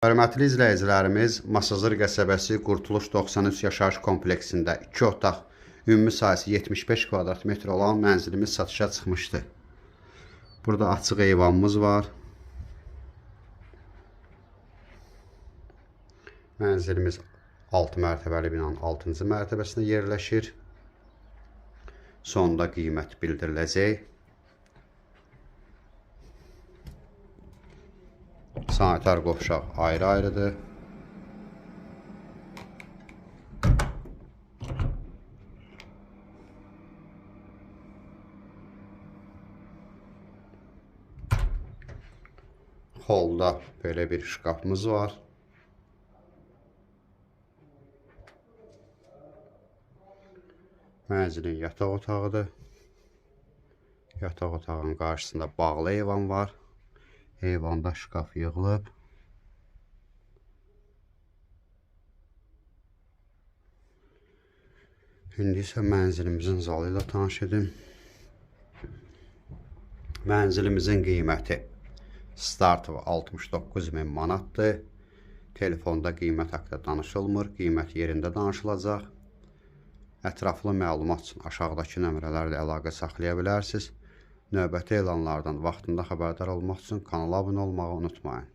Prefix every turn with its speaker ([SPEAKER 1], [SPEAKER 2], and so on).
[SPEAKER 1] Hörmətli izləyicilərimiz, Masazır qəsəbəsi Qurtuluş 93 yaşayış kompleksində 2 otaq, ümumi sayısı 75 kvadrat metr olan mənzilimiz satışa çıxmışdı. Burada açıq eyvanımız var. Mənzilimiz 6 mərtəbəli binanın 6-cı mərtəbəsində yerləşir. Sonda qiymət bildiriləcək. Sanitar qovşaq ayrı-ayrıdır. Holda belə bir şkafımız var. Mənzilin yataq otağıdır. Yataq otağının qarşısında bağlı eyvan var. Eyvanda şkaf yığılıb. İndi isə mənzilimizin zalı ilə tanış edim. Mənzilimizin qiyməti start 69.000 manatdır. Telefonda qiymət haqqında danışılmır. Qiymət yerində danışılacaq. Ətraflı məlumat üçün aşağıdakı nömrələrlə əlaqə saxlaya bilərsiniz. Növbəti elanlardan vaxtında xəbərdar olmaq üçün kanala abunə olmağı unutmayın.